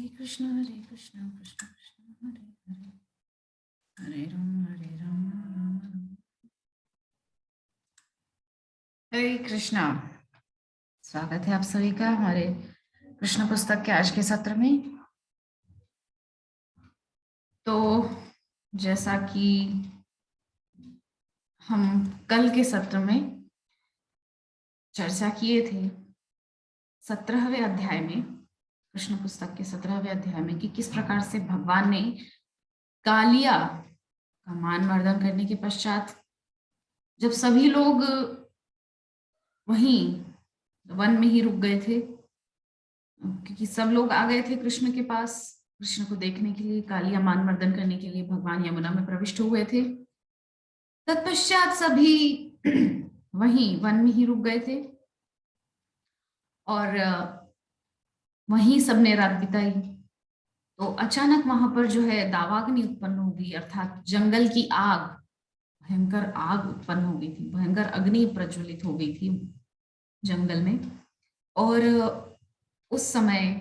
कृष्ण कृष्ण कृष्ण हरे हरे हरे राम राम राम। हरे कृष्णा। स्वागत है आप सभी का हमारे कृष्ण पुस्तक के आज के सत्र में। तो जैसा कि हम कल के सत्र में चर्चा किए थे 17वें अध्याय में, कृष्ण पुस्तक के 17वें अध्याय में, कि किस प्रकार से भगवान ने कालिया का मान मर्दन करने के पश्चात जब सभी लोग वहीं वन में ही रुक गए थे, क्योंकि सब लोग आ गए थे कृष्ण के पास कृष्ण को देखने के लिए, कालिया मान मर्दन करने के लिए भगवान यमुना में प्रविष्ट हुए थे। तत्पश्चात सभी वहीं वन में ही रुक गए थे और वहीं सबने रात बिताई। तो अचानक वहां पर जो है दावाग्नि उत्पन्न हो गई, अर्थात जंगल की आग, भयंकर आग उत्पन्न हो गई थी, भयंकर अग्नि प्रज्वलित हो गई थी जंगल में। और उस समय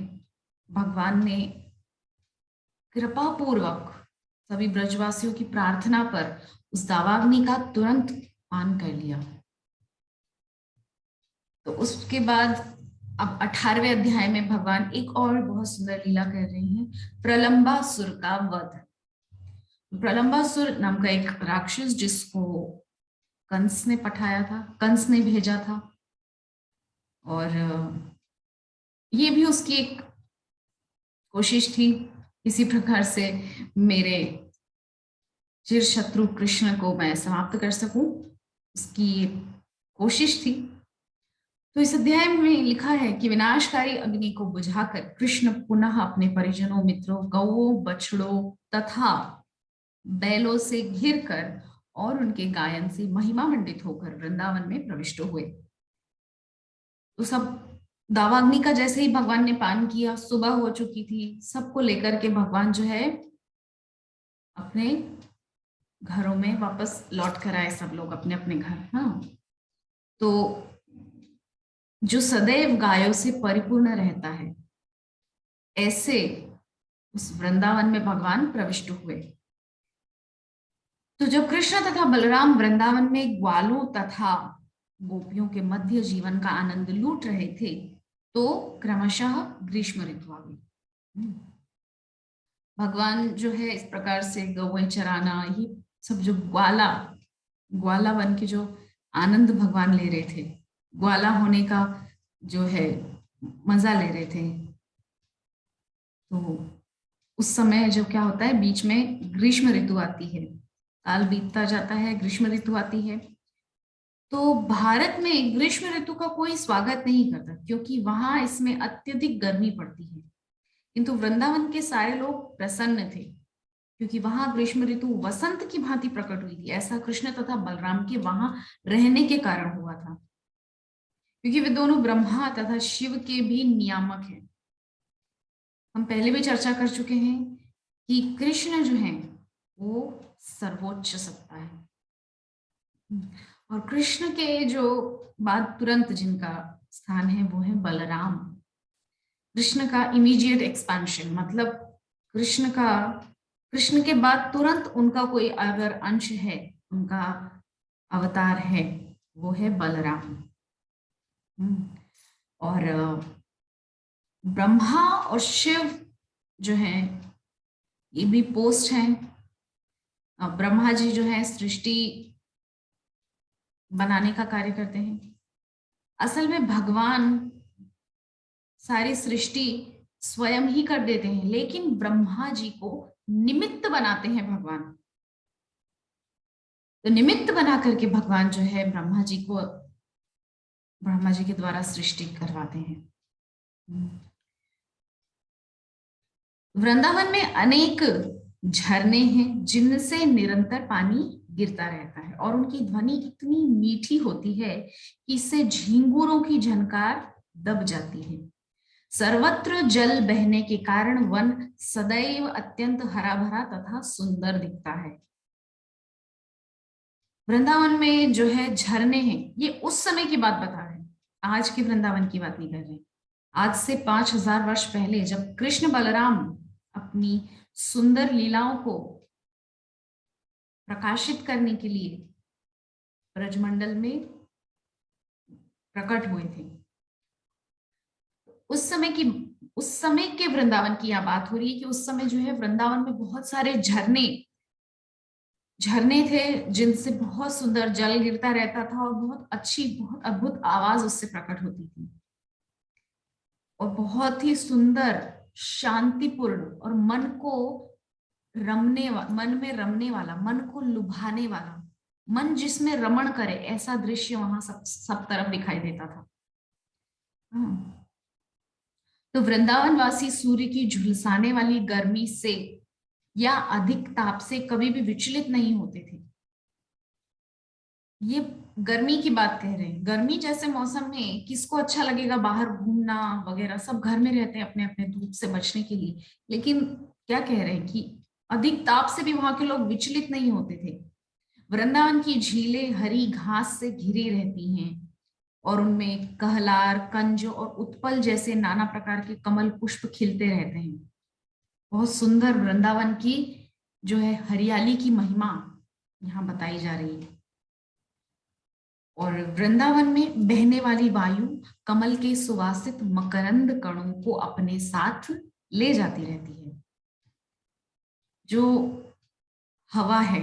भगवान ने कृपा पूर्वक सभी ब्रजवासियों की प्रार्थना पर उस दावाग्नि का तुरंत पान कर लिया। तो उसके बाद अब 18वें अध्याय में भगवान एक और बहुत सुंदर लीला कर रहे हैं, प्रलंबासुर का वध। प्रलंबासुर नाम का एक राक्षस जिसको कंस ने पठाया था, कंस ने भेजा था, और ये भी उसकी एक कोशिश थी किसी प्रकार से मेरे चिर शत्रु कृष्ण को मैं समाप्त कर सकूं, उसकी कोशिश थी। तो इस अध्याय में लिखा है कि विनाशकारी अग्नि को बुझाकर कृष्ण पुनः अपने परिजनों, मित्रों, गौओं, बछड़ों तथा बैलों से घिर कर और उनके गायन से महिमा मंडित होकर वृंदावन में प्रविष्ट हुए। तो सब दावाग्नि का जैसे ही भगवान ने पान किया, सुबह हो चुकी थी, सबको लेकर के भगवान जो है अपने घरों में वापस लौट कर आए, सब लोग अपने अपने घर। हाँ, तो जो सदैव गायों से परिपूर्ण रहता है, ऐसे उस वृंदावन में भगवान प्रविष्ट हुए। तो जब कृष्ण तथा बलराम वृंदावन में ग्वालों तथा गोपियों के मध्य जीवन का आनंद लूट रहे थे, तो क्रमशः ग्रीष्म ऋतु आ गई। भगवान जो है इस प्रकार से गौएं चराना, ये सब जो ग्वाला बन के जो आनंद भगवान ले रहे थे, ग्वाला होने का जो है मजा ले रहे थे, तो उस समय जो क्या होता है, बीच में ग्रीष्म ऋतु आती है, काल बीतता जाता है, ग्रीष्म ऋतु आती है। तो भारत में ग्रीष्म ऋतु का कोई स्वागत नहीं करता, क्योंकि वहां इसमें अत्यधिक गर्मी पड़ती है। किंतु वृंदावन के सारे लोग प्रसन्न थे, क्योंकि वहां ग्रीष्म ऋतु वसंत की भांति प्रकट हुई थी। ऐसा कृष्ण तथा बलराम के वहां रहने के कारण हुआ था, क्योंकि वे दोनों ब्रह्मा तथा शिव के भी नियामक हैं। हम पहले भी चर्चा कर चुके हैं कि कृष्ण जो है वो सर्वोच्च सत्ता है, और कृष्ण के जो बाद तुरंत जिनका स्थान है वो है बलराम। कृष्ण का इमीडिएट एक्सपेंशन, मतलब कृष्ण के बाद तुरंत उनका कोई अगर अंश है, उनका अवतार है, वो है बलराम। और ब्रह्मा और शिव जो है ये भी पोस्ट हैं। ब्रह्मा जी जो है सृष्टि बनाने का कार्य करते हैं। असल में भगवान सारी सृष्टि स्वयं ही कर देते हैं, लेकिन ब्रह्मा जी को निमित्त बनाते हैं भगवान। तो निमित्त बना करके भगवान जो है ब्रह्मा जी के द्वारा सृष्टि करवाते हैं। वृंदावन में अनेक झरने हैं जिनसे निरंतर पानी गिरता रहता है, और उनकी ध्वनि इतनी मीठी होती है कि इससे झींगुरों की झनकार दब जाती है। सर्वत्र जल बहने के कारण वन सदैव अत्यंत हरा भरा तथा सुंदर दिखता है। वृंदावन में जो है झरने हैं, ये उस समय की बात बता रहे हैं, आज के वृंदावन की बात नहीं कर रहे। आज से 5000 वर्ष पहले जब कृष्ण बलराम अपनी सुंदर लीलाओं को प्रकाशित करने के लिए ब्रजमंडल में प्रकट हुए थे, उस समय की, उस समय के वृंदावन की यह बात हो रही है कि उस समय जो है वृंदावन में बहुत सारे झरने झरने थे, जिनसे बहुत सुंदर जल गिरता रहता था और बहुत अच्छी, बहुत अद्भुत आवाज उससे प्रकट होती थी, और बहुत ही सुंदर, शांतिपूर्ण और मन को मन में रमने वाला, मन को लुभाने वाला, मन जिसमें रमण करे, ऐसा दृश्य वहां सब तरफ दिखाई देता था। तो वृंदावन वासी सूर्य की झुलसाने वाली गर्मी से या अधिक ताप से कभी भी विचलित नहीं होते थे। ये गर्मी की बात कह रहे हैं। गर्मी जैसे मौसम में किसको अच्छा लगेगा बाहर घूमना वगैरह, सब घर में रहते हैं अपने अपने धूप से बचने के लिए, लेकिन क्या कह रहे हैं कि अधिक ताप से भी वहां के लोग विचलित नहीं होते थे। वृंदावन की झीलें हरी घास से घिरी रहती हैं और उनमें कहलार, कंज और उत्पल जैसे नाना प्रकार के कमल पुष्प खिलते रहते हैं। बहुत सुंदर वृंदावन की जो है हरियाली की महिमा यहाँ बताई जा रही है। और वृंदावन में बहने वाली वायु कमल के सुवासित मकरंद कणों को अपने साथ ले जाती रहती है। जो हवा है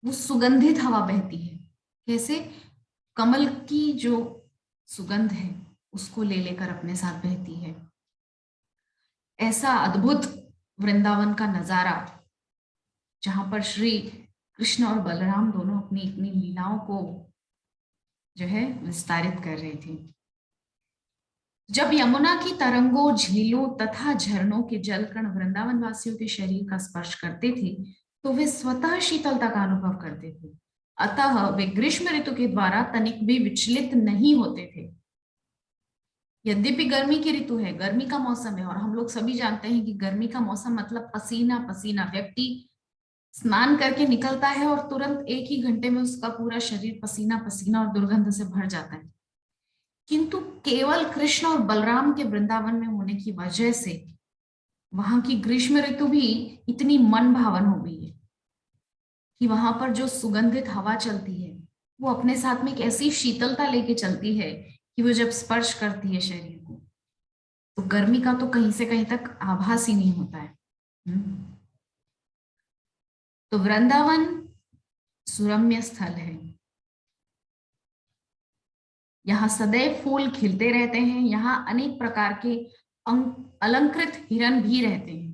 वो सुगंधित हवा बहती है। कैसे? कमल की जो सुगंध है उसको ले लेकर अपने साथ बहती है। ऐसा अद्भुत वृंदावन का नजारा, जहां पर श्री कृष्ण और बलराम दोनों अपनी अपनी लीलाओं को जो है विस्तारित कर रहे थे। जब यमुना की तरंगों, झीलों तथा झरनों के जलकण वृंदावन वासियों के शरीर का स्पर्श करते थे तो वे स्वतः शीतलता का अनुभव करते थे। अतः वे ग्रीष्म ऋतु के द्वारा तनिक भी विचलित नहीं होते थे। यद्यपि गर्मी की ऋतु है, गर्मी का मौसम है, और हम लोग सभी जानते हैं कि गर्मी का मौसम मतलब पसीना पसीना। व्यक्ति स्नान करके निकलता है और तुरंत एक ही घंटे में उसका पूरा शरीर पसीना पसीना और दुर्गंध से भर जाता है। किंतु केवल कृष्ण और बलराम के वृंदावन में होने की वजह से वहां की ग्रीष्म ऋतु भी इतनी मन भावन हो गई है कि वहां पर जो सुगंधित हवा चलती है वो अपने साथ में एक ऐसी शीतलता लेके चलती है कि वो जब स्पर्श करती है शरीर को तो गर्मी का तो कहीं से कहीं तक आभास ही नहीं होता है। तो वृंदावन सुरम्य स्थल है। यहाँ सदैव फूल खिलते रहते हैं। यहाँ अनेक प्रकार के अलंकृत हिरण भी रहते हैं।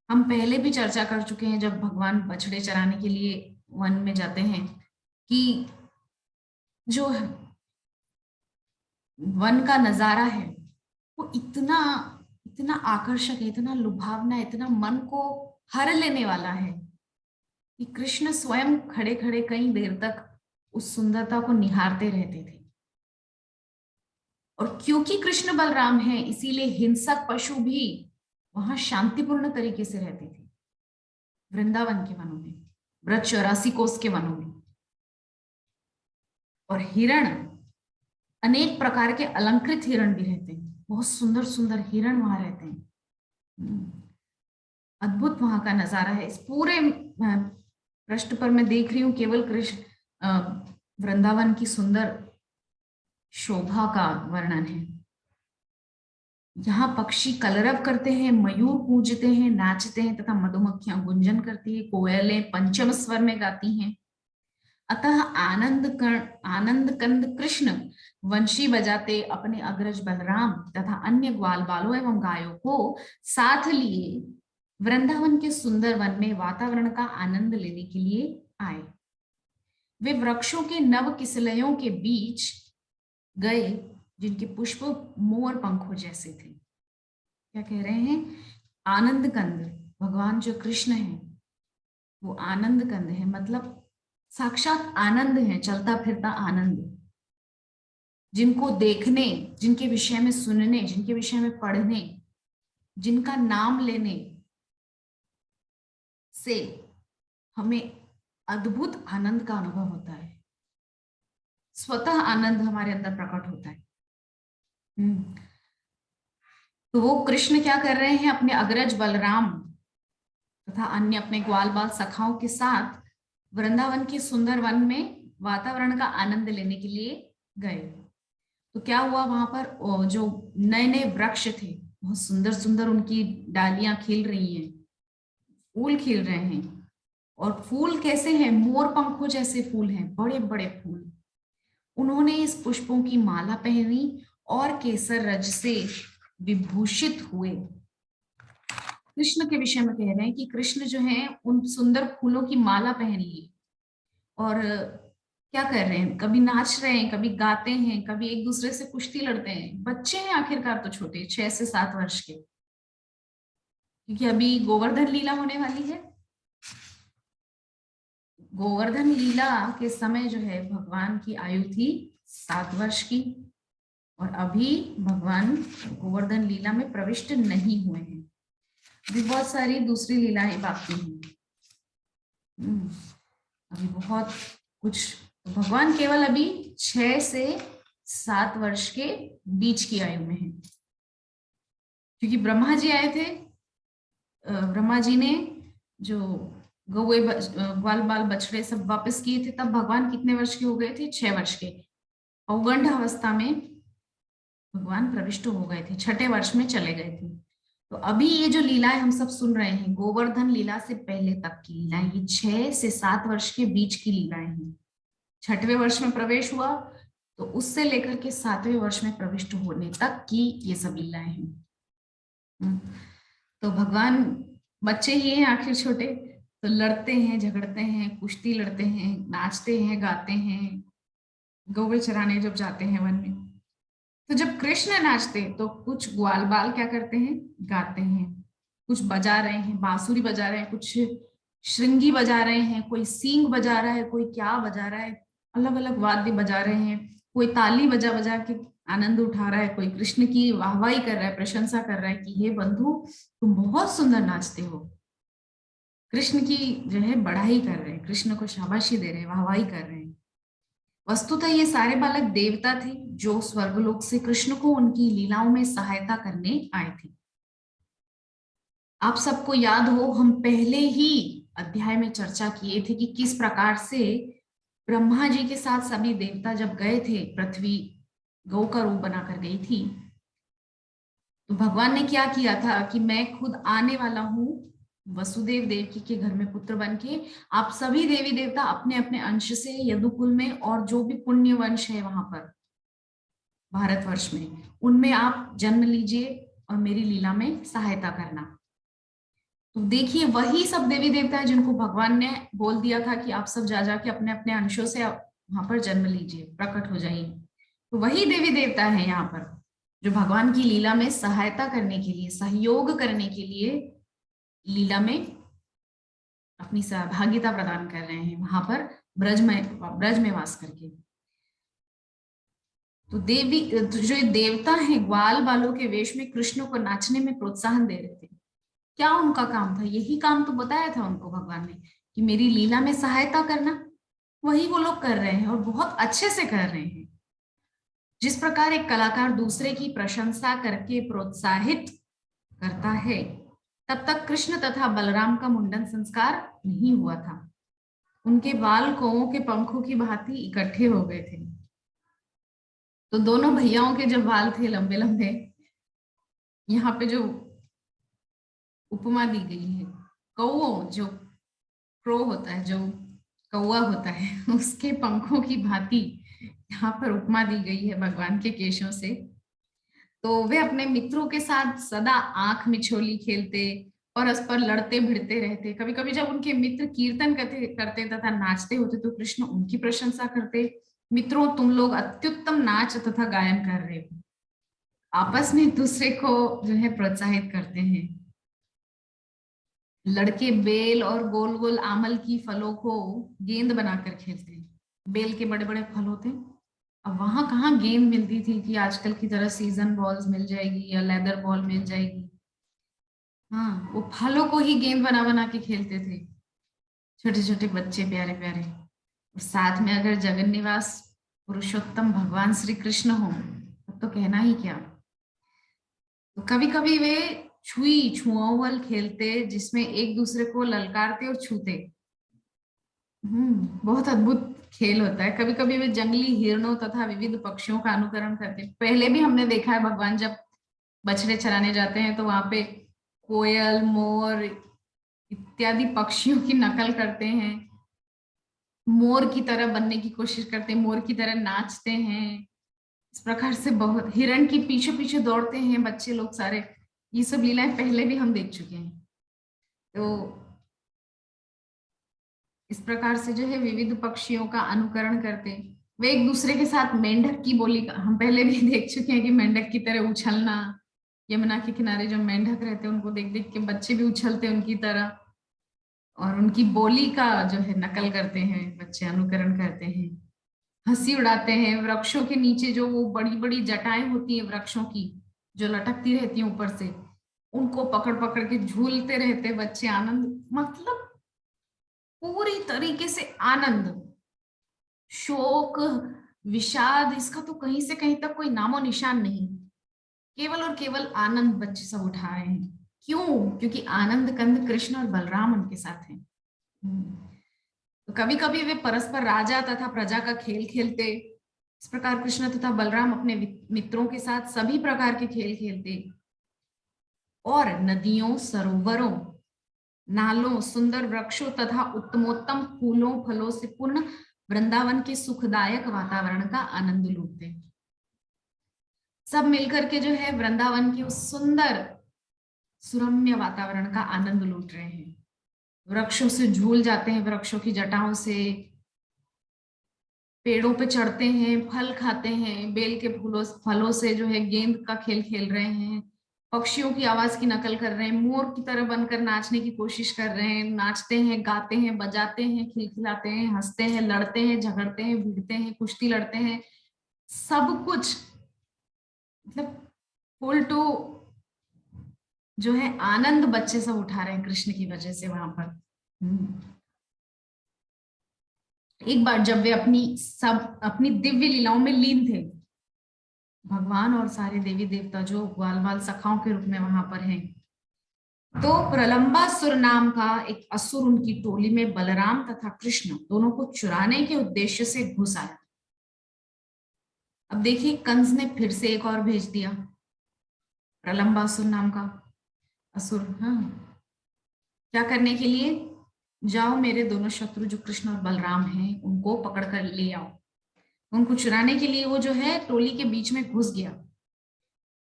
हम पहले भी चर्चा कर चुके हैं जब भगवान बछड़े चराने के लिए वन में जाते हैं कि जो वन का नजारा है वो इतना इतना आकर्षक है, इतना लुभावना है, इतना मन को हर लेने वाला है कि कृष्ण स्वयं खड़े खड़े कई देर तक उस सुंदरता को निहारते रहते थे। और क्योंकि कृष्ण बलराम है इसीलिए हिंसक पशु भी वहां शांतिपूर्ण तरीके से रहते थे। वृंदावन के वनों में, ब्रज 84 कोस के वनों में। और हिरण, अनेक प्रकार के अलंकृत हिरण भी रहते हैं। बहुत सुंदर सुंदर हिरण वहां रहते हैं। अद्भुत वहां का नजारा है। इस पूरे पृष्ठ पर मैं देख रही हूँ केवल कृष्ण वृंदावन की सुंदर शोभा का वर्णन है। यहाँ पक्षी कलरव करते हैं, मयूर कूजते हैं, नाचते हैं तथा मधुमक्खियां गुंजन करती है, कोयलें पंचम स्वर में गाती हैं। अतः आनंद कंद कृष्ण वंशी बजाते अपने अग्रज बलराम तथा अन्य ग्वाल बालों एवं गायों को साथ लिए वृंदावन के सुंदर वन में वातावरण का आनंद लेने के लिए आए। वे वृक्षों के नव किसलयों के बीच गए जिनके पुष्प मोर पंखों जैसे थे। क्या कह रहे हैं? आनंद कंद, भगवान जो कृष्ण है वो आनंद कंद है, मतलब साक्षात आनंद है, चलता फिरता आनंद। जिनको देखने, जिनके विषय में सुनने, जिनके विषय में पढ़ने, जिनका नाम लेने से हमें अद्भुत आनंद का अनुभव होता है। स्वतः आनंद हमारे अंदर प्रकट होता है। हम्म। तो वो कृष्ण क्या कर रहे हैं, अपने अग्रज बलराम तथा अन्य अपने ग्वाल बाल सखाओं के साथ वृंदावन के सुंदर वन में वातावरण का आनंद लेने के लिए गए। तो क्या हुआ, वहां पर जो नए नए वृक्ष थे, बहुत सुंदर सुंदर उनकी डालियां खिल रही हैं, फूल खिल रहे हैं। और फूल कैसे हैं, मोर पंखों जैसे फूल हैं, बड़े बड़े फूल। उन्होंने इस पुष्पों की माला पहनी और केसर रज से विभूषित हुए। कृष्ण के विषय में कह रहे हैं कि कृष्ण जो है उन सुंदर फूलों की माला पहन ली और क्या कर रहे हैं, कभी नाच रहे हैं, कभी गाते हैं, कभी एक दूसरे से कुश्ती लड़ते हैं। बच्चे हैं आखिरकार, तो छोटे 6 से 7 वर्ष के, क्योंकि अभी गोवर्धन लीला होने वाली है। गोवर्धन लीला के समय जो है भगवान की आयु थी 7 वर्ष की, और अभी भगवान गोवर्धन लीला में प्रविष्ट नहीं हुए हैं, अभी बहुत सारी दूसरी लीलाएं बाकी हैं। अभी बहुत कुछ, भगवान केवल अभी 6 से 7 वर्ष के बीच की आयु में है, क्योंकि ब्रह्मा जी आए थे। ब्रह्मा जी ने जो गौए ग्वाल बाल बछड़े सब वापस किए थे, तब भगवान कितने वर्ष के हो गए थे, 6 वर्ष के। पौगंड अवस्था में भगवान प्रविष्ट हो गए थे, 6ठे वर्ष में चले गए थे। तो अभी ये जो लीलाएं हम सब सुन रहे हैं, गोवर्धन लीला से पहले तक की लीलाएं, ये 6 से 7 वर्ष के बीच की लीलाएं हैं। 6ठे वर्ष में प्रवेश हुआ तो उससे लेकर के 7वें वर्ष में प्रविष्ट होने तक की ये सब लीलाएं हैं। तो भगवान बच्चे ही हैं आखिर, छोटे, तो लड़ते हैं, झगड़ते हैं, कुश्ती लड़ते हैं, नाचते हैं, गाते हैं, गौवे चराने जब जाते हैं वन में। तो जब कृष्ण नाचते तो कुछ ग्वाल बाल क्या करते हैं, गाते हैं, कुछ बजा रहे हैं, बांसुरी बजा रहे हैं, कुछ श्रृंगी बजा रहे हैं, कोई सींग बजा रहा है, कोई क्या बजा रहा है, अलग अलग वाद्य बजा रहे हैं, कोई ताली बजा बजा के आनंद उठा रहा है, कोई कृष्ण की वाहवाही कर रहा है, प्रशंसा कर रहा है कि हे बंधु तुम बहुत सुंदर नाचते हो। कृष्ण की जो है बढ़ाई कर रहे हैं, कृष्ण को शाबाशी दे रहे हैं, वाहवाही कर रहे हैं। वस्तुतः ये सारे बालक देवता थे जो स्वर्गलोक से कृष्ण को उनकी लीलाओं में सहायता करने आए थे। आप सबको याद हो, हम पहले ही अध्याय में चर्चा किए थे कि किस प्रकार से ब्रह्मा जी के साथ सभी देवता जब गए थे, पृथ्वी गौ का रूप बनाकर गई थी, तो भगवान ने क्या किया था कि मैं खुद आने वाला हूं वसुदेव देवकी के घर में पुत्र बन के। आप सभी देवी देवता अपने अपने अंश से यदुकुल में और जो भी पुण्य वंश है वहां पर भारतवर्ष में, उनमें आप जन्म लीजिए और मेरी लीला में सहायता करना। तो देखिए वही सब देवी देवता है जिनको भगवान ने बोल दिया था कि आप सब जा जाके अपने अपने अंशों से वहां पर जन्म लीजिए, प्रकट हो जाइए। तो वही देवी देवता है यहाँ पर जो भगवान की लीला में सहायता करने के लिए, सहयोग करने के लिए लीला में अपनी सहभागिता प्रदान कर रहे हैं वहां पर ब्रज में वास करके। तो देवी जो देवता हैं ग्वाल बालों के वेश में कृष्ण को नाचने में प्रोत्साहन दे रहे थे। क्या उनका काम था, यही काम तो बताया था उनको भगवान ने कि मेरी लीला में सहायता करना। वही वो लोग कर रहे हैं और बहुत अच्छे से कर रहे हैं। जिस प्रकार एक कलाकार दूसरे की प्रशंसा करके प्रोत्साहित करता है, तब तक कृष्ण तथा बलराम का मुंडन संस्कार नहीं हुआ था। उनके बाल कौओं के पंखों की भांति इकट्ठे हो गए थे। तो दोनों भैयाओं के जो बाल थे लंबे लंबे, यहाँ पे जो उपमा दी गई है, कौओं जो क्रो होता है, जो कौआ होता है, उसके पंखों की भांति यहाँ पर उपमा दी गई है भगवान के केशों से। तो वे अपने मित्रों के साथ सदा आंख मिछोली खेलते, परस्पर लड़ते भिड़ते रहते। कभी कभी जब उनके मित्र कीर्तन करते तथा नाचते होते तो कृष्ण उनकी प्रशंसा करते, मित्रों तुम लोग अत्युत्तम नाच तथा गायन कर रहे हो। आपस में एक दूसरे को जो है प्रोत्साहित करते हैं। लड़के बेल और गोल गोल आमल की फलों को गेंद बनाकर खेलते हैं। बेल के बड़े बड़े फल होते हैं। अब वहां कहाँ गेंद मिलती थी कि आजकल की तरह सीजन बॉल्स मिल जाएगी या लेदर बॉल मिल जाएगी। हाँ, वो फलों को ही गेंद बना बना के खेलते थे छोटे छोटे बच्चे, प्यारे प्यारे। और साथ में अगर जगन निवास पुरुषोत्तम भगवान श्री कृष्ण हो तो तो कहना ही क्या। तो कभी कभी वे छुई छुआवल खेलते, जिसमें एक दूसरे को ललकारते और छूते। बहुत अद्भुत खेल होता है। कभी कभी वे जंगली हिरणों तथा विविध पक्षियों का अनुकरण करते हैं। पहले भी हमने देखा है, भगवान जब बछड़े चराने जाते हैं तो वहां पे कोयल, मोर इत्यादि पक्षियों की नकल करते हैं, मोर की तरह बनने की कोशिश करते हैं, मोर की तरह नाचते हैं। इस प्रकार से बहुत हिरण की पीछे पीछे दौड़ते हैं बच्चे लोग सारे। ये सब लीलाएं पहले भी हम देख चुके हैं। तो इस प्रकार से जो है विविध पक्षियों का अनुकरण करते, वे एक दूसरे के साथ मेंढक की बोली का हम पहले भी देख चुके हैं कि मेंढक की तरह उछलना। यमुना के किनारे जो मेंढक रहते हैं उनको देख देख के बच्चे भी उछलते हैं उनकी तरह, और उनकी बोली का जो है नकल करते हैं बच्चे, अनुकरण करते हैं, हंसी उड़ाते हैं। वृक्षों के नीचे जो वो बड़ी बड़ी जटाएं होती है वृक्षों की, जो लटकती रहती है ऊपर से, उनको पकड़ पकड़ के झूलते रहते बच्चे। आनंद, मतलब पूरी तरीके से आनंद, शोक, विषाद, इसका तो कहीं से कहीं तक कोई नामो निशान नहीं। केवल और केवल आनंद बच्चे सब उठा रहे हैं। क्यों? क्योंकि आनंद कंद कृष्ण और बलराम उनके साथ हैं। तो कभी कभी वे परस्पर राजा तथा प्रजा का खेल खेलते। इस प्रकार कृष्ण तथा बलराम अपने मित्रों के साथ सभी प्रकार के खेल खेलते, और नदियों, सरोवरों, नालों, सुंदर वृक्षों तथा उत्तमोत्तम फूलों फलों से पूर्ण वृंदावन के सुखदायक वातावरण का आनंद लूटते। सब मिलकर के जो है वृंदावन के उस सुंदर सुरम्य वातावरण का आनंद लूट रहे हैं। वृक्षों से झूल जाते हैं, वृक्षों की जटाओं से, पेड़ों पे चढ़ते हैं, फल खाते हैं, बेल के फलों से जो है गेंद का खेल खेल रहे हैं, पक्षियों की आवाज की नकल कर रहे हैं, मोर की तरह बनकर नाचने की कोशिश कर रहे हैं, नाचते हैं, गाते हैं, बजाते हैं, खिलखिलाते हैं, हंसते हैं, लड़ते हैं, झगड़ते हैं, भिड़ते हैं, कुश्ती लड़ते हैं। सब कुछ मतलब फुल टू जो है आनंद बच्चे सब उठा रहे हैं कृष्ण की वजह से वहां पर। एक बार जब वे अपनी दिव्य लीलाओं में लीन थे, भगवान और सारे देवी देवता जो ग्वाल बाल सखाओं के रूप में वहां पर हैं, तो प्रलंबासुर नाम का एक असुर उनकी टोली में बलराम तथा कृष्ण दोनों को चुराने के उद्देश्य से घुस आया। अब देखिए, कंस ने फिर से एक और भेज दिया, प्रलंबासुर नाम का असुर। हाँ, क्या करने के लिए? जाओ, मेरे दोनों शत्रु जो कृष्ण और बलराम हैं उनको पकड़ कर ले आओ। उनको चुराने के लिए वो जो है टोली के बीच में घुस गया।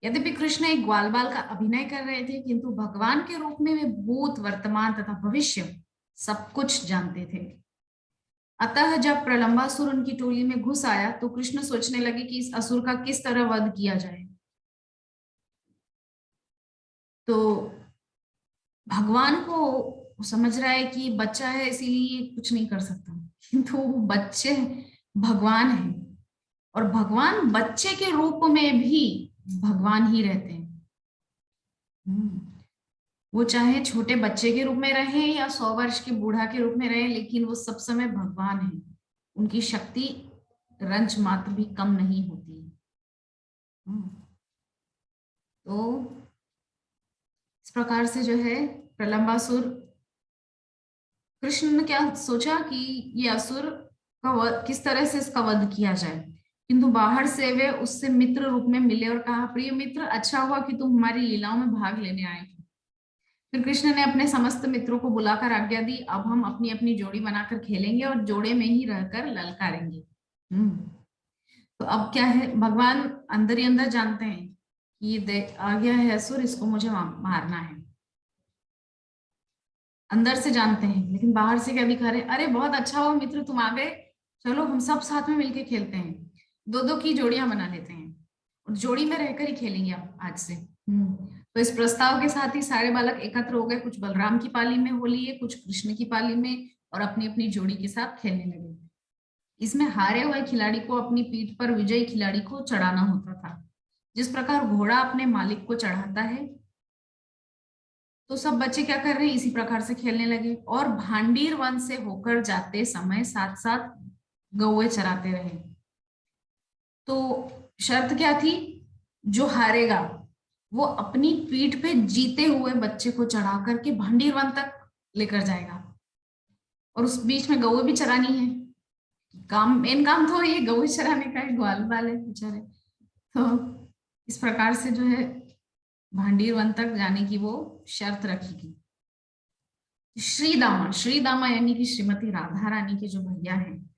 यद्यपि कृष्ण एक ग्वाल बाल का अभिनय कर रहे थे, किंतु भगवान के रूप में वे भूत, वर्तमान तथा भविष्य सब कुछ जानते थे। अतः जब प्रलंबासुर उनकी टोली में घुस आया तो कृष्ण सोचने लगे कि इस असुर का किस तरह वध किया जाए। तो भगवान को समझ रहा है कि बच्चा है इसीलिए कुछ नहीं कर सकता, किंतु बच्चे भगवान है, और भगवान बच्चे के रूप में भी भगवान ही रहते हैं। वो चाहे छोटे बच्चे के रूप में रहे या 100 वर्ष के बूढ़ा के रूप में रहे, लेकिन वो सब समय भगवान है। उनकी शक्ति रंच मात्र भी कम नहीं होती। तो इस प्रकार से जो है प्रलंबासुर, कृष्ण ने क्या सोचा कि ये असुर का किस तरह से इसका वध किया जाए, किंतु बाहर से वे उससे मित्र रूप में मिले और कहा, प्रिय मित्र, अच्छा हुआ कि तुम हमारी लीलाओं में भाग लेने आए थे। फिर कृष्ण ने अपने समस्त मित्रों को बुलाकर आज्ञा दी, अब हम अपनी अपनी जोड़ी बनाकर खेलेंगे और जोड़े में ही रहकर ललकारेंगे। तो अब क्या है, भगवान अंदर ही अंदर जानते हैं कि ये आ गया है असुर, इसको मुझे मारना है। अंदर से जानते हैं, लेकिन बाहर से क्या दिखा रहे, अरे बहुत अच्छा हुआ मित्र तुम आ गए, चलो हम सब साथ में मिलके खेलते हैं, दो दो की जोड़ियां बना लेते हैं और जोड़ी में रहकर ही खेलेंगे आज से। तो इस प्रस्ताव के साथ ही सारे बालक एकत्र हो गए। कुछ बलराम की पाली में हो लिए, कुछ कृष्ण की पाली में, और अपनी अपनी जोड़ी के साथ खेलने लगे। इसमें हारे हुए खिलाड़ी को अपनी पीठ पर विजयी खिलाड़ी को चढ़ाना होता था। जिस प्रकार घोड़ा अपने मालिक को चढ़ाता है, तो सब बच्चे क्या कर रहे हैं, इसी प्रकार से खेलने लगे, और भांडीर वन से होकर जाते समय साथ साथ गौए चराते रहे। तो शर्त क्या थी जो हारेगा वो अपनी पीठ पे जीते हुए बच्चे को चढ़ा करके भांडीर वन तक लेकर जाएगा, और उस बीच में गऊ भी चरानी है। काम, मेन काम तो ये गऊ चराने का है, ग्वाल वाले बेचारे। तो इस प्रकार से जो है भांडीर वन तक जाने की वो शर्त रखेगी। श्रीदामा, श्रीदामा यानी कि श्रीमती राधा रानी के जो भैया हैं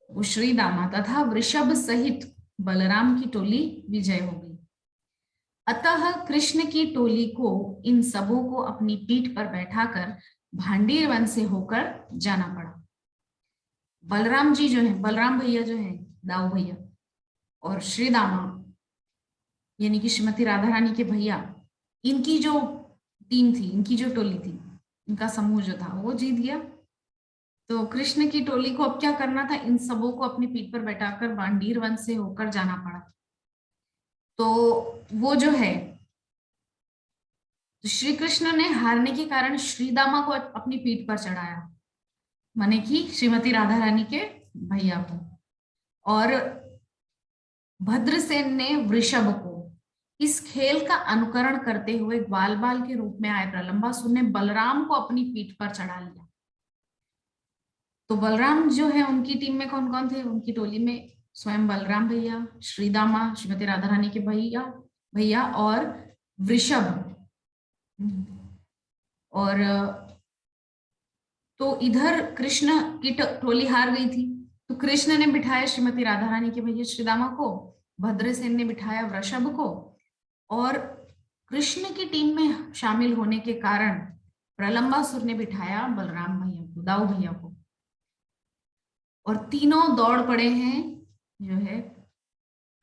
वो श्रीदामा तथा वृषभ सहित बलराम की टोली विजय हो गई। अतः कृष्ण की टोली को इन सबों को अपनी पीठ पर बैठाकर भांडीर वन से होकर जाना पड़ा। बलराम जी जो है, बलराम भैया जो है, दाऊ भैया, और श्रीदामा यानी कि श्रीमती राधा रानी के भैया, इनकी जो टीम थी, इनकी जो टोली थी, इनका समूह जो था वो जीत गया। तो कृष्ण की टोली को अब क्या करना था, इन सबों को अपनी पीठ पर बैठाकर भांडीर वन से होकर जाना पड़ा। तो वो जो है, तो श्री कृष्ण ने हारने के कारण श्रीदामा को अपनी पीठ पर चढ़ाया, माने कि श्रीमती राधा रानी के भैया को, और भद्रसेन ने वृषभ को। इस खेल का अनुकरण करते हुए ग्वाल बाल के रूप में आए प्रलंबासुर ने बलराम को अपनी पीठ पर चढ़ा लिया। तो बलराम जो है, उनकी टीम में कौन कौन थे, उनकी टोली में स्वयं बलराम भैया, श्रीदामा श्रीमती राधा रानी के भैया भैया और वृषभ। और तो इधर कृष्ण की टोली हार गई थी, तो कृष्ण ने बिठाया श्रीमती राधा रानी के भैया श्रीदामा को, भद्रसेन ने बिठाया वृषभ को, और कृष्ण की टीम में शामिल होने के कारण प्रलंबासुर ने बिठाया बलराम भैया को, दाऊ भैया को। और तीनों दौड़ पड़े हैं, जो है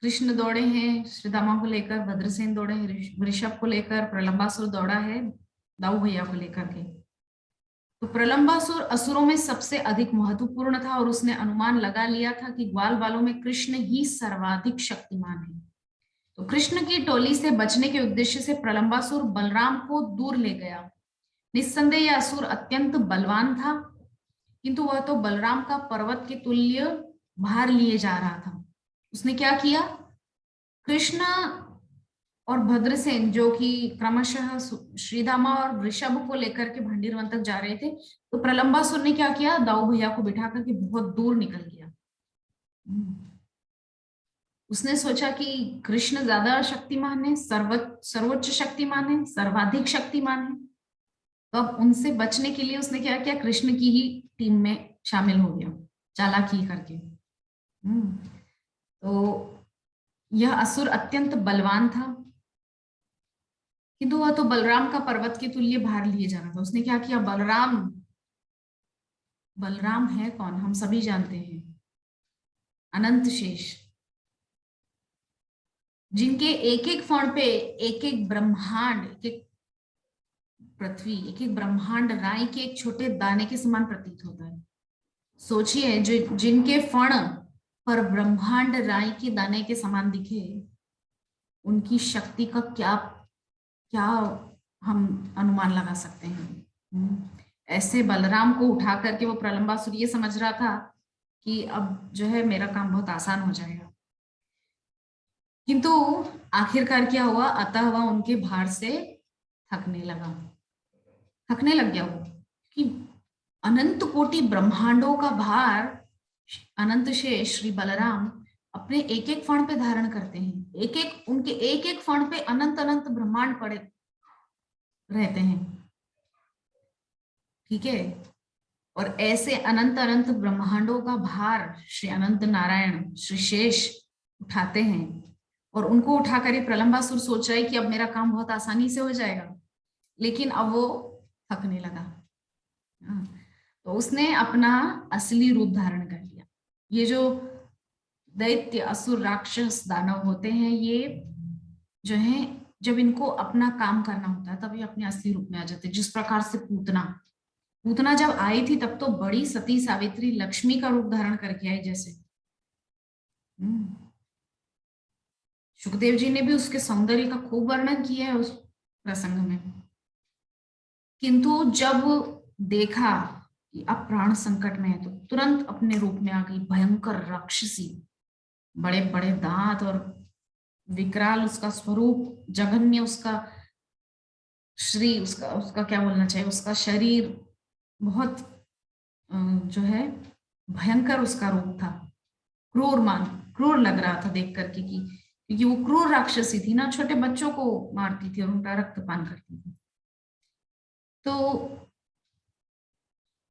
कृष्ण दौड़े हैं श्रीदामा को लेकर, भद्रसेन दौड़े हैं वृषभ को लेकर, प्रलंबासुर दौड़ा है दाऊ भैया को लेकर के। तो प्रलंबासुर असुरों में सबसे अधिक महत्वपूर्ण था और उसने अनुमान लगा लिया था कि ग्वाल वालों में कृष्ण ही सर्वाधिक शक्तिमान है। तो कृष्ण की टोली से बचने के उद्देश्य से प्रलंबासुर बलराम को दूर ले गया। निस्संदेह यह असुर अत्यंत बलवान था, किंतु वह तो बलराम का पर्वत के तुल्य भार लिए जा रहा था। उसने क्या किया, कृष्ण और भद्रसेन जो कि क्रमशः श्रीदामा और वृषभ को लेकर के भांडीर वन तक जा रहे थे, तो प्रलंबासुर ने क्या किया, दाऊ भैया को बिठा करके बहुत दूर निकल गया। उसने सोचा कि कृष्ण ज्यादा शक्तिमान है, सर्वोच्च शक्तिमान है, सर्वाधिक शक्तिमान है। तो अब उनसे बचने के लिए उसने क्या किया, कृष्ण की ही टीम में शामिल हो गया, चालाकी करके। तो यह असुर अत्यंत बलवान था, किंतु वह तो बलराम का पर्वत के तुल्य भार लिए जा रहा था। उसने क्या किया, बलराम है कौन, हम सभी जानते हैं, अनंत शेष, जिनके एक एक फण पे एक एक ब्रह्मांड, एक एक पृथ्वी, एक एक ब्रह्मांड राई के एक छोटे दाने के समान प्रतीत होता है। सोचिए, जो जिनके फण पर ब्रह्मांड राई के दाने के समान दिखे, उनकी शक्ति का क्या क्या हम अनुमान लगा सकते हैं। ऐसे बलराम को उठा करके वो प्रलंबासुर ये समझ रहा था कि अब जो है मेरा काम बहुत आसान हो जाएगा, किंतु आखिरकार क्या हुआ, अतः वह उनके भार से थकने लग गया वो, कि अनंत कोटि ब्रह्मांडों का भार अनंत शेष श्री बलराम अपने एक एक फण पे धारण करते हैं। उनके एक एक फण पे अनंत अनंत ब्रह्मांड पड़े रहते हैं, ठीक है। और ऐसे अनंत अनंत ब्रह्मांडों का भार श्री अनंत नारायण श्री शेष उठाते हैं, और उनको उठाकर ये प्रलंबासुर सोच रहा है कि अब मेरा काम बहुत आसानी से हो जाएगा, लेकिन अब वो थकने लगा। तो उसने अपना असली रूप धारण कर लिया। ये जो दैत्य असुर राक्षस दानव होते हैं, ये जो है जब इनको अपना काम करना होता है तब ये अपने असली रूप में आ जाते हैं। जिस प्रकार से पूतना जब आई थी तब तो बड़ी सती सावित्री लक्ष्मी का रूप धारण करके आई जैसे। सुखदेव जी ने भी उसके सौंदर्य का खूब वर्णन किया है उस प्रसंग में, किंतु जब देखा कि अब प्राण संकट में है तो तुरंत अपने रूप में आ गई भयंकर राक्षसी, बड़े बड़े दांत और विकराल उसका स्वरूप, जघन्य उसका श्री, उसका उसका क्या बोलना चाहिए, उसका शरीर बहुत जो है भयंकर उसका रूप था। क्रूर लग रहा था देख करके, कि क्योंकि वो क्रूर राक्षसी थी ना, छोटे बच्चों को मारती थी और उनका रक्तपान करती थी। तो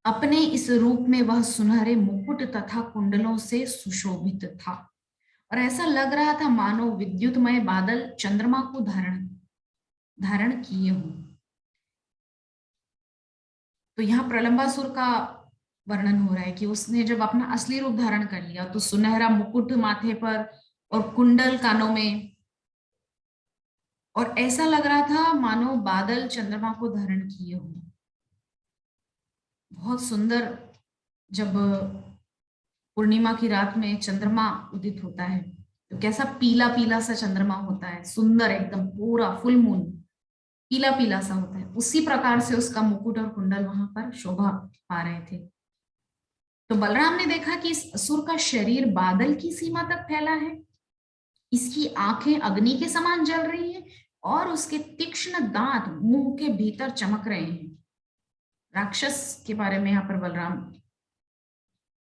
अपने इस रूप में वह सुनहरे मुकुट तथा कुंडलों से सुशोभित था, और ऐसा लग रहा था मानो विद्युतमय बादल चंद्रमा को धारण धारण किए हों। तो यहाँ प्रलंबासुर का वर्णन हो रहा है कि उसने जब अपना असली रूप धारण कर लिया तो सुनहरा मुकुट माथे पर और कुंडल कानों में, और ऐसा लग रहा था मानो बादल चंद्रमा को धारण किए हों। बहुत सुंदर, जब पूर्णिमा की रात में चंद्रमा उदित होता है तो कैसा पीला पीला सा चंद्रमा होता है, सुंदर एकदम, पूरा फुल मून पीला पीला सा होता है। उसी प्रकार से उसका मुकुट और कुंडल वहां पर शोभा पा रहे थे। तो बलराम ने देखा कि इस असुर का शरीर बादल की सीमा तक फैला है, इसकी आंखें अग्नि के समान जल रही हैं और उसके तीक्ष्ण दांत मुंह के भीतर चमक रहे हैं। राक्षस के बारे में यहाँ पर बलराम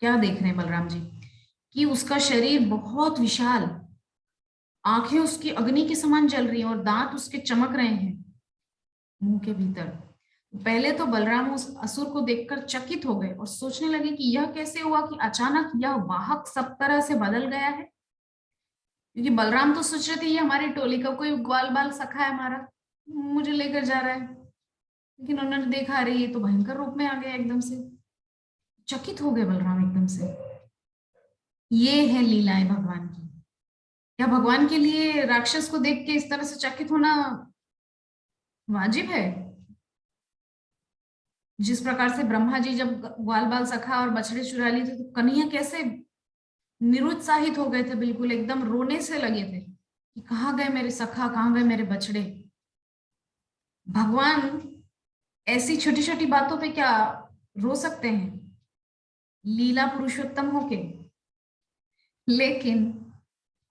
क्या देख रहे हैं, बलराम जी, कि उसका शरीर बहुत विशाल, आंखें उसकी अग्नि के समान जल रही हैं और दांत उसके चमक रहे हैं मुंह के भीतर। पहले तो बलराम उस असुर को देखकर चकित हो गए और सोचने लगे कि यह कैसे हुआ कि अचानक यह वाहक सब तरह से बदल गया है। क्योंकि बलराम तो सोच रहे थे ये हमारी टोली का कोई ग्वाल बाल सखा है हमारा, मुझे लेकर जा रहा है, लेकिन उन्होंने देखा अरे ये तो भयंकर रूप में आ गया एकदम से। चकित हो गए बलराम एकदम से। ये है लीलाएं भगवान की। क्या भगवान के लिए राक्षस को देख के इस तरह से चकित होना वाजिब है? जिस प्रकार से ब्रह्मा जी जब ग्वाल बाल सखा और बछड़े चुरा लिए थे तो कन्हैया कैसे निरुत्साहित हो गए थे, बिल्कुल एकदम रोने से लगे थे कि कहाँ गए मेरे सखा, कहाँ गए मेरे बछड़े। भगवान ऐसी छोटी छोटी बातों पे क्या रो सकते हैं, लीला पुरुषोत्तम होके? लेकिन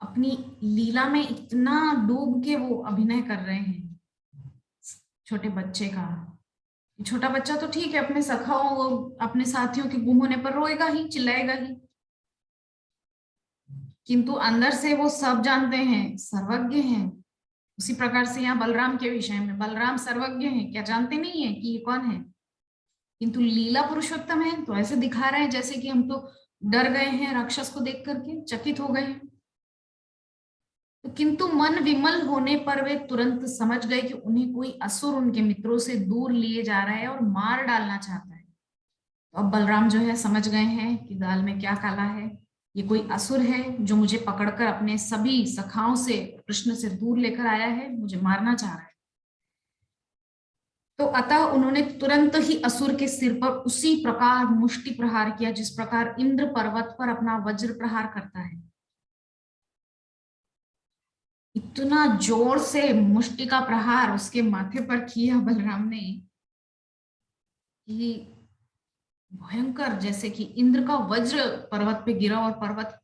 अपनी लीला में इतना डूब के वो अभिनय कर रहे हैं छोटे बच्चे का। छोटा बच्चा तो ठीक है, अपने सखाओं अपने साथियों के गुम होने पर रोएगा ही, चिल्लाएगा ही, किंतु अंदर से वो सब जानते हैं, सर्वज्ञ हैं। उसी प्रकार से यहाँ बलराम के विषय में, बलराम सर्वज्ञ हैं, क्या जानते नहीं है कि ये कौन है, किंतु लीला पुरुषोत्तम है तो ऐसे दिखा रहे हैं जैसे कि हम तो डर गए हैं राक्षस को देख करके, चकित हो गए हैं। तो किंतु मन विमल होने पर वे तुरंत समझ गए कि उन्हें कोई असुर उनके मित्रों से दूर लिए जा रहा है और मार डालना चाहता है। तो अब बलराम जो है समझ गए हैं कि दाल में क्या काला है, ये कोई असुर है जो मुझे पकड़कर अपने सभी सखाओं से, कृष्ण से दूर लेकर आया है, मुझे मारना चाह रहा है। तो अतः उन्होंने तुरंत ही असुर के सिर पर उसी प्रकार मुष्टि प्रहार किया जिस प्रकार इंद्र पर्वत पर अपना वज्र प्रहार करता है। इतना जोर से मुष्टि का प्रहार उसके माथे पर किया बलराम ने कि भयंकर, जैसे कि इंद्र का वज्र पर्वत पे गिरा और पर्वत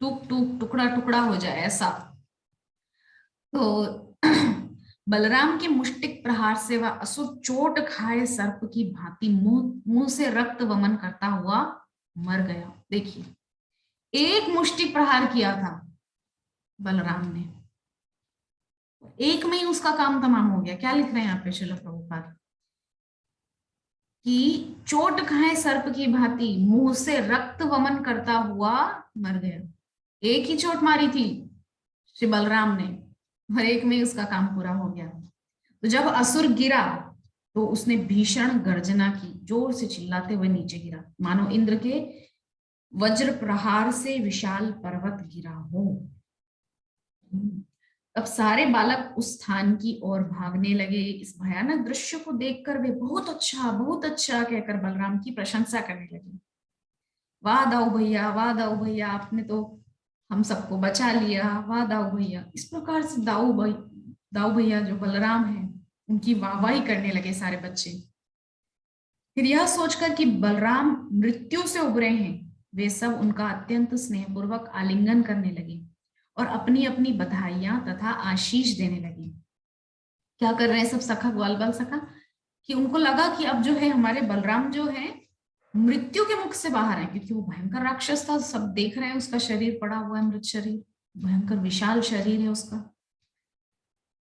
टूक टूक टुकड़ा टुकड़ा हो जाए ऐसा। तो बलराम के मुष्टिक प्रहार से वह असुर चोट खाए सर्प की भांति मुंह मुंह से रक्त वमन करता हुआ मर गया। देखिए, एक मुष्टिक प्रहार किया था बलराम ने, एक में ही उसका काम तमाम हो गया। क्या लिख रहे हैं यहाँ पे श्रील प्रभुपाद, कि चोट खाए सर्प की भांति मुंह से रक्त वमन करता हुआ मर गया। एक ही चोट मारी थी श्री बलराम ने और एक में ही उसका काम पूरा हो गया। तो जब असुर गिरा तो उसने भीषण गर्जना की, जोर से चिल्लाते हुए नीचे गिरा, मानो इंद्र के वज्र प्रहार से विशाल पर्वत गिरा हो। अब सारे बालक उस स्थान की ओर भागने लगे। इस भयानक दृश्य को देखकर वे बहुत अच्छा कहकर बलराम की प्रशंसा करने लगे। वाह दाऊ भैया, वाह दाऊ भैया, आपने तो हम सबको बचा लिया, वाह दाऊ भैया। इस प्रकार से दाऊ भैया जो बलराम है उनकी वाहवाही करने लगे सारे बच्चे। फिर यह सोचकर कि बलराम मृत्यु से उबरे हैं, वे सब उनका अत्यंत स्नेहपूर्वक आलिंगन करने लगे और अपनी अपनी बधाइयां तथा आशीष देने लगे। क्या कर रहे हैं सब सखा, ग्वाल बाल सखा, कि उनको लगा कि अब जो है हमारे बलराम जो है मृत्यु के मुख से बाहर है, क्योंकि वो भयंकर राक्षस था, सब देख रहे हैं उसका शरीर पड़ा हुआ है, मृत शरीर, भयंकर विशाल शरीर है उसका।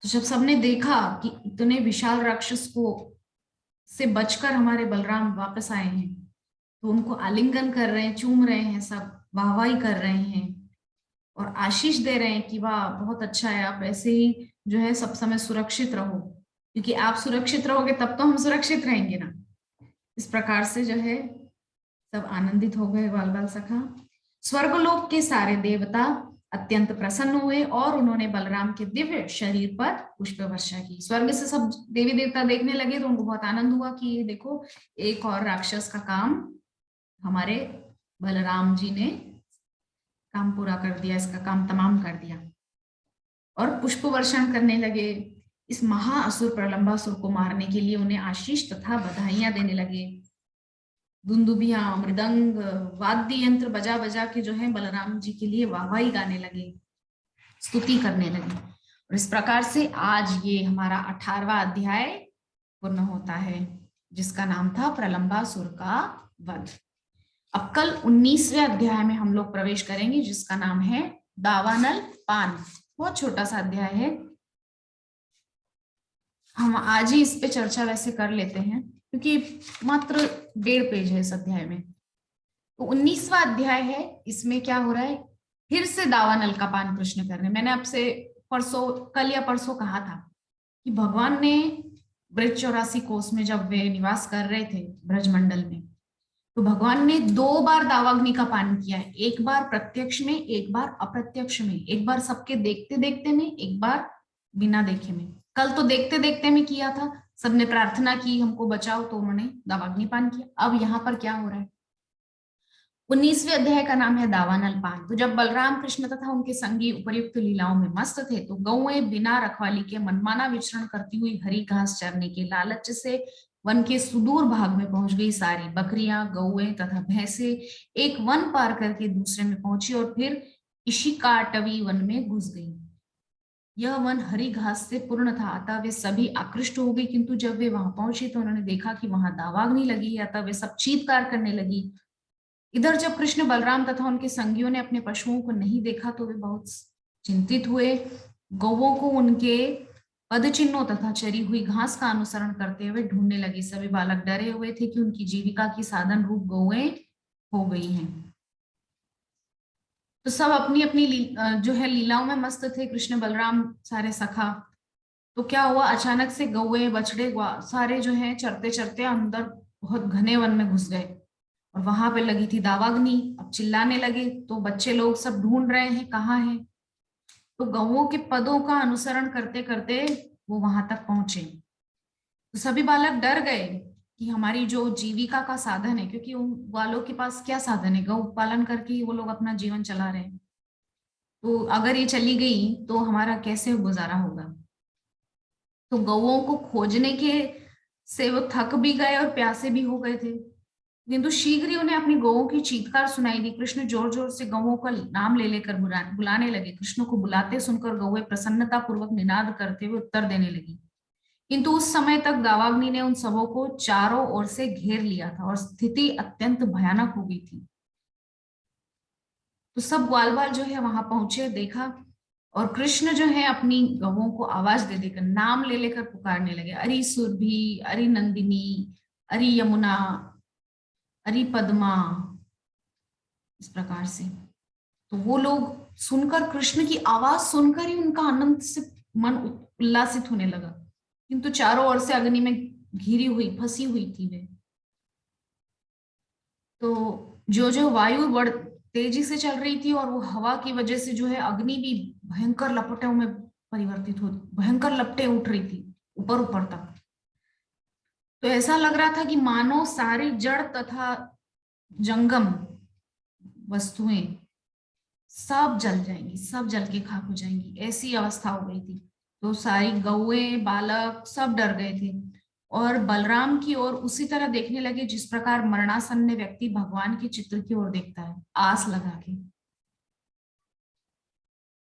तो जब सबने देखा कि इतने विशाल राक्षस को से बचकर हमारे बलराम वापस आए हैं, तो उनको आलिंगन कर रहे हैं, चूम रहे हैं, सब वाहवाही कर रहे हैं और आशीष दे रहे हैं कि वाह बहुत अच्छा है, आप ऐसे ही जो है सब समय सुरक्षित रहो, क्योंकि आप सुरक्षित रहोगे तब तो हम सुरक्षित रहेंगे ना। इस प्रकार से जो है सब आनंदित हो गए बाल बाल सखा। स्वर्गलोक के सारे देवता अत्यंत प्रसन्न हुए और उन्होंने बलराम के दिव्य शरीर पर पुष्प वर्षा की। स्वर्ग से सब देवी देवता देखने लगे तो उनको बहुत आनंद हुआ कि ये देखो एक और राक्षस का काम हमारे बलराम जी ने काम पूरा कर दिया, इसका काम तमाम कर दिया। और पुष्प वर्षण करने लगे। इस महाअसुर प्रलंबासुर को मारने के लिए उन्हें आशीष तथा बधाइयां देने लगे। दुंदुभिया, मृदंग, वाद्य यंत्र बजा बजा के जो है बलराम जी के लिए वाहवाही गाने लगे, स्तुति करने लगे। और इस प्रकार से आज ये हमारा 18वां अध्याय पूर्ण होता है, जिसका नाम था प्रलंबासुर का वध। अब कल 19वें अध्याय में हम लोग प्रवेश करेंगे, जिसका नाम है दावानल पान। बहुत छोटा सा अध्याय है, हम आज ही इस पे चर्चा वैसे कर लेते हैं क्योंकि मात्र 1.5 पेज है इस अध्याय में। तो 19वां अध्याय है, इसमें क्या हो रहा है, फिर से दावानल का पान कृष्ण कर रहे हैं। मैंने आपसे परसों, कल या परसों कहा था कि भगवान ने ब्रज 84 कोस में जब वे निवास कर रहे थे ब्रजमंडल में, तो भगवान ने 2 बार दावाग्नि का पान किया है। एक बार प्रत्यक्ष में, एक बार अप्रत्यक्ष में, एक बार सबके देखते देखते में, एक बार बिना देखे में। कल तो देखते देखते में किया था, सबने प्रार्थना की हमको बचाओ, तो उन्होंने दावाग्नि पान किया। अब यहाँ पर क्या हो रहा है, 19वें अध्याय का नाम है दावानल पान। तो जब बलराम कृष्ण तथा उनके संगी उपर्युक्त लीलाओं में मस्त थे, तो गौएं बिना रखवाली के मनमाना विचरण करती हुई हरी घास चरने के लालच से वन के सुदूर भाग में पहुंच गई। सारी बकरियां, गौएं तथा भैंसे एक वन पार करके दूसरे में पहुंची और फिर इशिकाटवी वन में घुस गई। यह वन हरी घास से पूर्ण था, अतः वे सभी आकृष्ट हो गई, किंतु जब वे वहां पहुंचे तो उन्होंने देखा कि वहां दावाग्नि लगी है, अतः वे सब चीत्कार करने लगी। इधर जब कृष्ण, बलराम तथा उनके संगियों ने अपने पशुओं को नहीं देखा तो वे बहुत चिंतित हुए। गौवों को उनके पद चिन्हों तथा चरी हुई घास का अनुसरण करते हुए ढूंढने लगे। सभी बालक डरे हुए थे कि उनकी जीविका की साधन रूप गौएं हो गई हैं। तो सब अपनी अपनी जो है लीलाओं में मस्त थे, कृष्ण बलराम सारे सखा। तो क्या हुआ, अचानक से गौएं, बछड़े सारे जो है चरते चरते अंदर बहुत घने वन में घुस गए और वहां पे लगी थी दावाग्नि। अब चिल्लाने लगे, तो बच्चे लोग सब ढूंढ रहे हैं कहाँ है। तो गौओं के पदों का अनुसरण करते करते वो वहां तक पहुंचे। तो सभी बालक डर गए कि हमारी जो जीविका का साधन है, क्योंकि उन वालों के पास क्या साधन है, गौ पालन करके ही वो लोग अपना जीवन चला रहे हैं, तो अगर ये चली गई तो हमारा कैसे गुजारा होगा। तो गौओं को खोजने के से वो थक भी गए और प्यासे भी हो गए थे, किंतु शीघ्र ही उन्हें अपनी गौओं की चीत्कार सुनाई दी। कृष्ण जोर जोर से गौओं का नाम ले लेकर बुलाने लगे। कृष्ण को बुलाते सुनकर गौएं प्रसन्नता पूर्वक निनाद करते हुए उत्तर देने लगी, किंतु उस समय तक दावाग्नि ने उन सबों को चारों ओर से घेर लिया था और स्थिति अत्यंत भयानक हो गई थी। तो सब ग्वाल बाल जो है वहां पहुंचे, देखा, और कृष्ण जो है अपनी गौओं को आवाज दे देकर, नाम ले लेकर पुकारने लगे, अरि सुरभि, अरि नंदिनी, अरि यमुना, अरि पद्मा, इस प्रकार से। तो वो लोग सुनकर, कृष्ण की आवाज सुनकर ही उनका आनंद से मन उल्लासित होने लगा, किंतु चारों ओर से अग्नि में घिरी हुई, फंसी हुई थी वे। तो जो जो वायु बढ़ तेजी से चल रही थी और वो हवा की वजह से जो है अग्नि भी भयंकर लपटों में परिवर्तित हो, भयंकर लपटें उठ रही थी ऊपर ऊपर तक। तो ऐसा लग रहा था कि मानो सारी जड़ तथा जंगम वस्तुएं सब जल जाएंगी, सब जल के खाक हो जाएंगी, ऐसी अवस्था हो गई थी। तो सारी गौएं, बालक सब डर गए थे और बलराम की ओर उसी तरह देखने लगे जिस प्रकार मरणासन्न व्यक्ति भगवान के चित्र की ओर देखता है, आस लगा के।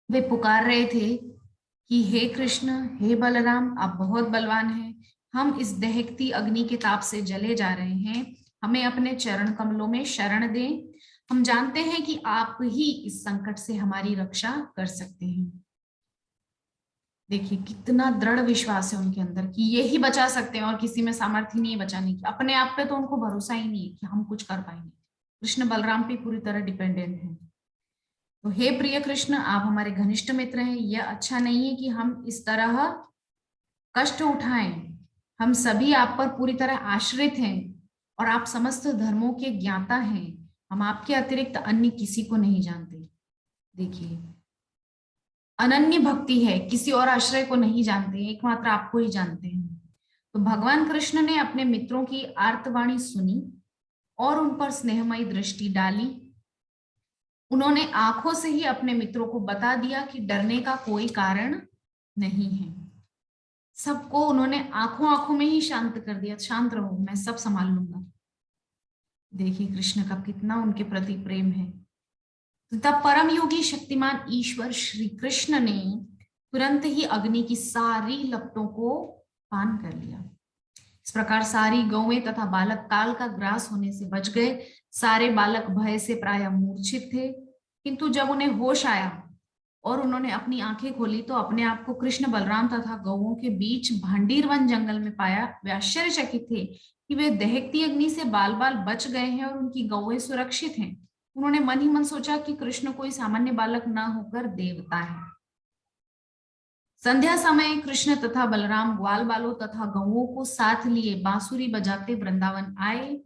वे पुकार रहे थे कि हे कृष्ण, हे बलराम, आप बहुत बलवान हैं, हम इस दहकती अग्नि के ताप से जले जा रहे हैं, हमें अपने चरण कमलों में शरण दें, हम जानते हैं कि आप ही इस संकट से हमारी रक्षा कर सकते हैं। देखिए कितना दृढ़ विश्वास है उनके अंदर कि ये ही बचा सकते हैं और किसी में सामर्थ्य नहीं है बचाने की। अपने आप पे तो उनको भरोसा ही नहीं है कि हम कुछ कर पाएंगे। कृष्ण बलराम पे पूरी तरह डिपेंडेंट है। तो हे प्रिय कृष्ण, आप हमारे घनिष्ठ मित्र हैं, यह अच्छा नहीं है कि हम इस तरह कष्ट उठाएं। हम सभी आप पर पूरी तरह आश्रित हैं और आप समस्त धर्मों के ज्ञाता हैं। हम आपके अतिरिक्त अन्य किसी को नहीं जानते। देखिए अनन्य भक्ति है, किसी और आश्रय को नहीं जानते, एकमात्र आपको ही जानते हैं। तो भगवान कृष्ण ने अपने मित्रों की आर्तवाणी सुनी और उन पर स्नेहमयी दृष्टि डाली। उन्होंने आंखों से ही अपने मित्रों को बता दिया कि डरने का कोई कारण नहीं है। सबको उन्होंने आंखों आंखों में ही शांत कर दिया, शांत रहो, मैं सब संभाल लूंगा। देखिए कृष्ण का कितना उनके प्रति प्रेम है। तब परम योगी शक्तिमान ईश्वर श्री कृष्ण ने तुरंत ही अग्नि की सारी लपटों को पान कर लिया। इस प्रकार सारी गौएं तथा बालक काल का ग्रास होने से बच गए। सारे बालक भय से प्रायः मूर्छित थे, किंतु जब उन्हें होश आया और उन्होंने अपनी आंखें खोली तो अपने आप को कृष्ण बलराम तथा गौओं के बीच भांडीर वन जंगल में पाया। वे आश्चर्यचकित थे कि वे दहकती अग्नि से बाल बाल बच गए हैं और उनकी गौएं सुरक्षित हैं। उन्होंने मन ही मन सोचा कि कृष्ण कोई सामान्य बालक न होकर देवता है। संध्या समय कृष्ण तथा बलराम ग्वाल बालों तथा गौओं को साथ लिए बांसुरी बजाते वृंदावन आए।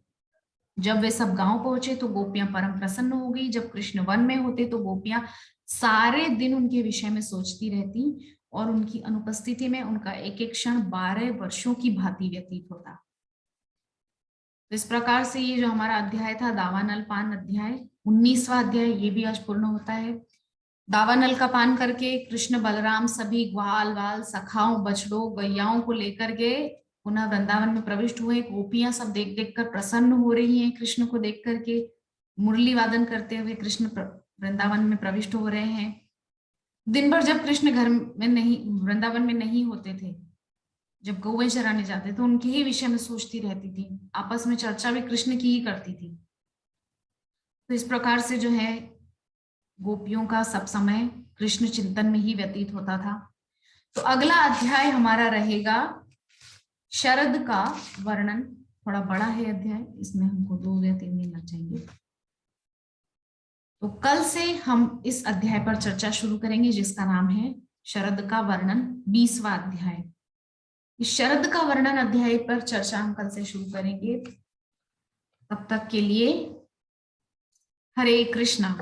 जब वे सब गांव पहुंचे तो गोपियां परम प्रसन्न हो गई। जब कृष्ण वन में होते तो गोपियां सारे दिन उनके विषय में सोचती रहती और उनकी अनुपस्थिति में उनका एक एक क्षण 12 वर्षों की भांति व्यतीत होता। तो इस प्रकार से ये जो हमारा अध्याय था दावानल पान अध्याय, 19वां अध्याय, ये भी आज पूर्ण होता है। दावानल का पान करके कृष्ण बलराम सभी ग्वाल वाल सखाओं बछड़ों गैयाओं को लेकर के पुनः वृंदावन में प्रविष्ट हुए। गोपियां सब देख देख कर प्रसन्न हो रही हैं कृष्ण को देख करके। मुरली वादन करते हुए कृष्ण वृंदावन में प्रविष्ट हो रहे हैं। दिन भर जब कृष्ण घर में नहीं, वृंदावन में नहीं होते थे, जब गौएं चराने जाते तो उनके ही विषय में सोचती रहती थी, आपस में चर्चा भी कृष्ण की ही करती थी। तो इस प्रकार से जो है गोपियों का सब समय कृष्ण चिंतन में ही व्यतीत होता था। तो अगला अध्याय हमारा रहेगा शरद का वर्णन। थोड़ा बड़ा है अध्याय, इसमें हमको 2 या 3 दिन लग जाएंगे। तो कल से हम इस अध्याय पर चर्चा शुरू करेंगे जिसका नाम है शरद का वर्णन, 20वां अध्याय। इस शरद का वर्णन अध्याय पर चर्चा हम कल से शुरू करेंगे। तब तक के लिए हरे कृष्णा।